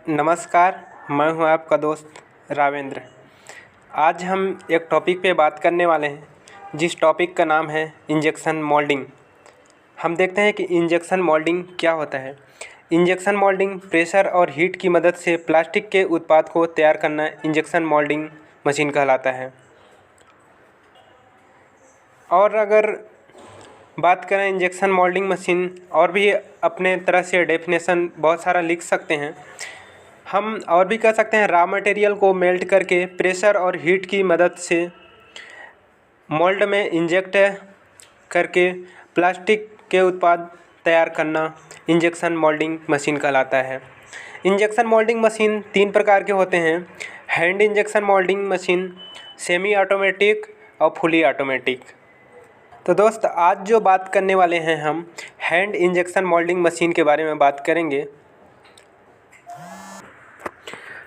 नमस्कार, मैं हूं आपका दोस्त रावेंद्र। आज हम एक टॉपिक पे बात करने वाले हैं जिस टॉपिक का नाम है इंजेक्शन मोल्डिंग। हम देखते हैं कि इंजेक्शन मोल्डिंग क्या होता है। इंजेक्शन मोल्डिंग प्रेशर और हीट की मदद से प्लास्टिक के उत्पाद को तैयार करना इंजेक्शन मोल्डिंग मशीन कहलाता है। और अगर बात करें इंजेक्शन मोल्डिंग मशीन, और भी अपने तरह से डेफिनेशन बहुत सारा लिख सकते हैं। हम और भी कह सकते हैं रॉ मटेरियल को मेल्ट करके प्रेशर और हीट की मदद से मोल्ड में इंजेक्ट करके प्लास्टिक के उत्पाद तैयार करना इंजेक्शन मोल्डिंग मशीन कहलाता है। इंजेक्शन मोल्डिंग मशीन 3 प्रकार के होते हैं: hand injection moulding machine, semi automatic और फुली ऑटोमेटिक। तो दोस्त, आज जो बात करने वाले हैं हम हैंड इंजेक्शन मोल्डिंग मशीन के बारे में बात करेंगे।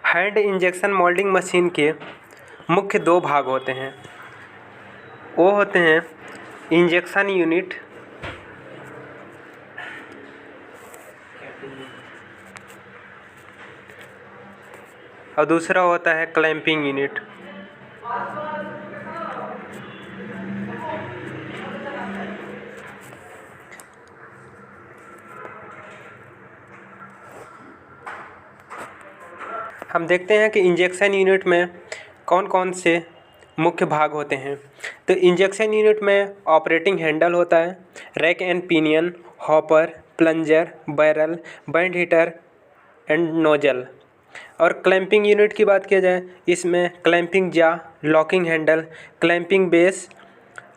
हैंड इंजेक्शन मोल्डिंग मशीन के मुख्य 2 भाग होते हैं। वो होते हैं इंजेक्शन यूनिट और दूसरा होता है क्लैंपिंग यूनिट। हम देखते हैं कि इंजेक्शन यूनिट में कौन कौन से मुख्य भाग होते हैं। तो इंजेक्शन यूनिट में ऑपरेटिंग हैंडल होता है, rack and pinion, hopper, plunger, barrel, band heater and nozzle. और क्लैंपिंग यूनिट की बात किया जाए, इसमें क्लैंपिंग जा, लॉकिंग हैंडल, क्लैंपिंग बेस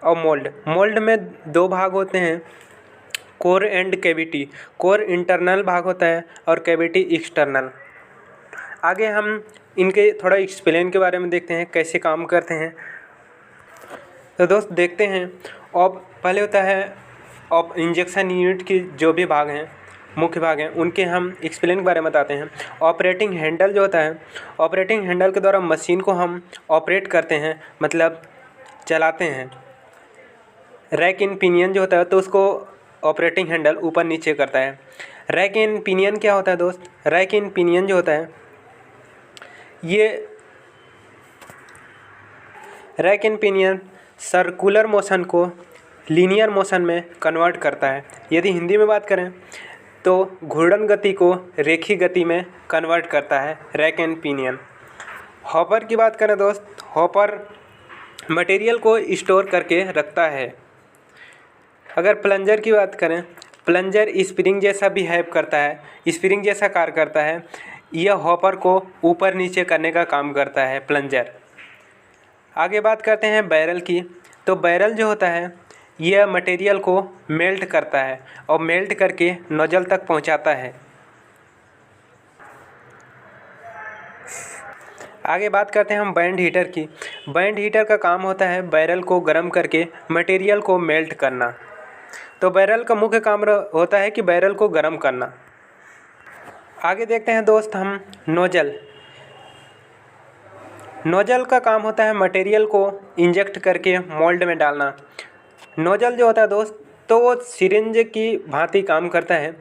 और मोल्ड। मोल्ड में 2 भाग होते हैं, core and cavity. Core internal भाग होता है और कैविटी एक्सटर्नल। आगे हम इनके थोड़ा एक्सप्लेन के बारे में देखते हैं कैसे काम करते हैं। तो दोस्त देखते हैं, और पहले होता है इंजेक्शन यूनिट की जो भी भाग हैं, मुख्य भाग हैं, उनके हम एक्सप्लेन के बारे में बताते हैं। ऑपरेटिंग हैंडल जो होता है, ऑपरेटिंग हैंडल के द्वारा मशीन को हम ऑपरेट करते हैं, मतलब चलाते हैं। रैक इन पिनियन जो होता है, तो उसको ऑपरेटिंग हैंडल ऊपर नीचे करता है। रैक इन पिनियन क्या होता है दोस्त? रैक इन पिनियन जो होता है, ये रैक इन पिनियन सर्कुलर मोशन को लीनियर मोशन में कन्वर्ट करता है। यदि हिंदी में बात करें तो घूर्णन गति को रेखीय गति में कन्वर्ट करता है रैक एंड पिनियन। हॉपर की बात करें दोस्त, हॉपर मटेरियल को स्टोर करके रखता है। अगर प्लंजर की बात करें, प्लंजर स्प्रिंग जैसा बिहेव करता है, स्प्रिंग जैसा कार्य करता है। यह हॉपर को ऊपर नीचे करने का काम करता है प्लंजर। आगे बात करते हैं बैरल की। तो बैरल जो होता है, यह मटेरियल को मेल्ट करता है और मेल्ट करके नोजल तक पहुंचाता है। आगे बात करते हैं हम बैंड हीटर की। बैंड हीटर का काम होता है बैरल को गर्म करके मटेरियल को मेल्ट करना। तो बैरल का मुख्य काम होता है कि बैरल को गर्म करना। आगे देखते हैं दोस्त हम नोजल। नोजल का काम होता है मटेरियल को इंजेक्ट करके मोल्ड में डालना। नोजल जो होता है दोस्त, तो वो सिरिंज की भांति काम करता है।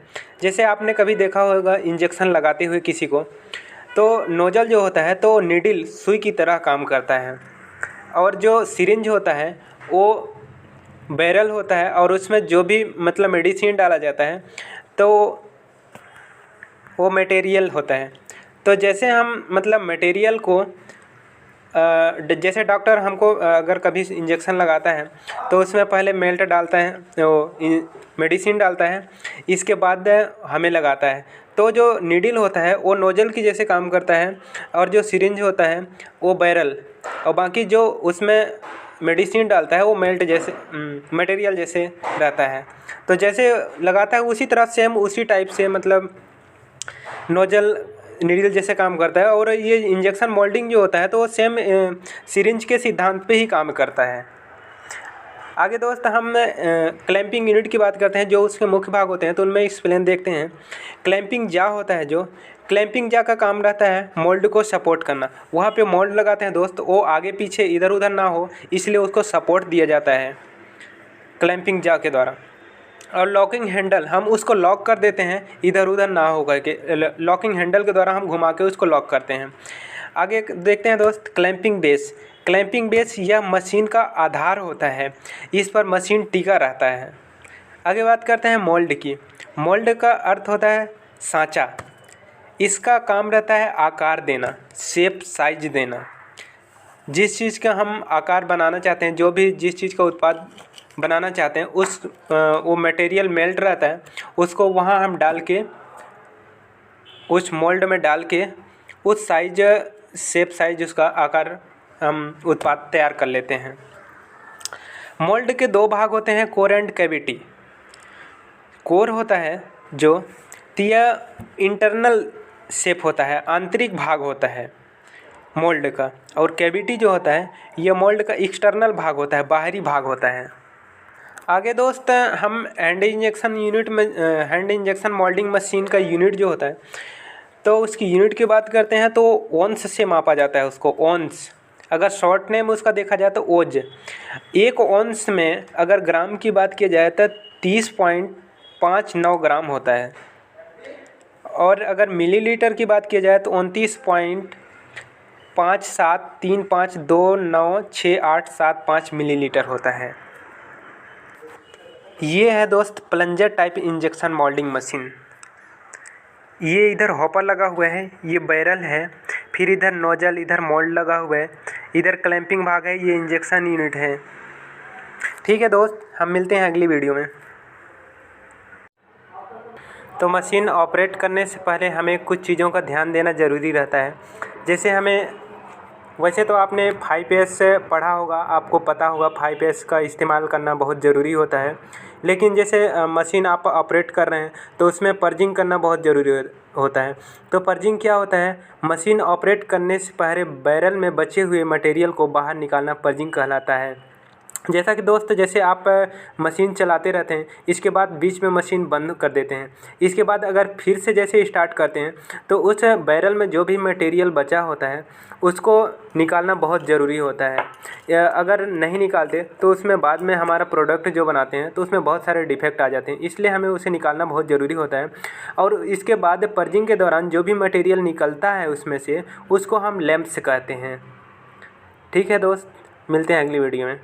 जैसे आपने कभी देखा होगा इंजेक्शन लगाते हुए किसी को, तो नोजल जो होता है तो नीडल सुई की तरह काम करता है। और जो सिरिंज होता है वो बैरल होता है, और उसमें जो भी मतलब मेडिसिन डाला जाता है तो वो मटेरियल होता है। तो जैसे हम मतलब मटेरियल को जैसे डॉक्टर हमको अगर कभी इंजेक्शन लगाता है तो उसमें पहले मेल्ट डालता है, वो मेडिसिन डालता है, इसके बाद हमें लगाता है। तो जो नीडल होता है वो नोजल की जैसे काम करता है, और जो सिरिंज होता है वो बैरल, और बाकी जो उसमें मेडिसिन डालता है वो मेल्ट जैसे मटेरियल जैसे रहता है। तो जैसे लगाता है उसी तरह सेम उसी टाइप से मतलब नोजल नीडल जैसे काम करता है। और ये इंजेक्शन मोल्डिंग जो होता है तो वो सेम सिरिंज के सिद्धांत पे ही काम करता है। आगे दोस्त हम क्लैंपिंग यूनिट की बात करते हैं, जो उसके मुख्य भाग होते हैं, तो उनमें एक्सप्लेन देखते हैं। क्लैंपिंग जा होता है, जो क्लैंपिंग जा का काम रहता है मोल्ड को सपोर्ट करना। वहाँ पे मोल्ड लगाते हैं दोस्त, वो आगे पीछे इधर उधर ना हो, इसलिए उसको सपोर्ट दिया जाता है क्लैंपिंग जा के द्वारा। और लॉकिंग हैंडल हम उसको लॉक कर देते हैं, इधर उधर ना हो करके लॉकिंग हैंडल के द्वारा हम घुमा के उसको लॉक करते हैं। आगे देखते हैं दोस्त क्लैंपिंग बेस। क्लैंपिंग बेस यह मशीन का आधार होता है, इस पर मशीन टिका रहता है। आगे बात करते हैं मोल्ड की। मोल्ड का अर्थ होता है सांचा। इसका काम रहता है आकार देना, शेप साइज देना। जिस चीज़ का हम आकार बनाना चाहते हैं, जो भी जिस चीज़ का उत्पाद बनाना चाहते हैं, उस वो मटेरियल मेल्ट रहता है, उसको वहाँ हम डाल के उस मोल्ड में डाल के उस साइज शेप साइज उसका आकार हम उत्पाद तैयार कर लेते हैं। मोल्ड के दो भाग होते हैं, कोर एंड कैविटी। कोर होता है जो यह इंटरनल शेप होता है, आंतरिक भाग होता है मोल्ड का, और कैविटी जो होता है यह मोल्ड का एक्सटर्नल भाग होता है, बाहरी भाग होता है। आगे दोस्त हम हैंड इंजेक्शन मोल्डिंग मशीन का यूनिट जो होता है, तो उसकी यूनिट की बात करते हैं तो ओंस से मापा जाता है उसको, ओंस। अगर शॉर्ट नेम उसका देखा जाए तो ओज। एक ओंस में अगर ग्राम की बात की जाए तो 30.59 ग्राम होता है, और अगर मिलीलीटर की बात की जाए तो 29.5735296875 मिलीलीटर होता है। ये है दोस्त plunger type injection moulding machine. ये इधर हॉपर लगा हुआ है, ये बैरल है, फिर इधर नोजल, इधर मोल्ड लगा हुआ है, इधर क्लैंपिंग भाग है, ये इंजेक्शन यूनिट है। ठीक है दोस्त, हम मिलते हैं अगली वीडियो में। तो मशीन ऑपरेट करने से पहले हमें कुछ चीज़ों का ध्यान देना ज़रूरी रहता है। जैसे हमें, वैसे तो आपने 5S पढ़ा होगा, आपको पता होगा 5S का इस्तेमाल करना बहुत ज़रूरी होता है। लेकिन जैसे मशीन आप ऑपरेट कर रहे हैं तो उसमें पर्जिंग करना बहुत ज़रूरी होता है। तो पर्जिंग क्या होता है? मशीन ऑपरेट करने से पहले बैरल में बचे हुए मटेरियल को बाहर निकालना पर्जिंग कहलाता है। जैसा कि दोस्त, जैसे आप मशीन चलाते रहते हैं, इसके बाद बीच में मशीन बंद कर देते हैं, इसके बाद अगर फिर से जैसे स्टार्ट करते हैं तो उस बैरल में जो भी मटेरियल बचा होता है उसको निकालना बहुत ज़रूरी होता है। अगर नहीं निकालते तो उसमें बाद में हमारा प्रोडक्ट जो बनाते हैं तो उसमें बहुत सारे डिफेक्ट आ जाते हैं, इसलिए हमें उसे निकालना बहुत ज़रूरी होता है। और इसके बाद पर्जिंग के दौरान जो भी मटेरियल निकलता है उसमें से, उसको हम लैंप्स कहते हैं। ठीक है दोस्त, मिलते हैं अगली वीडियो में।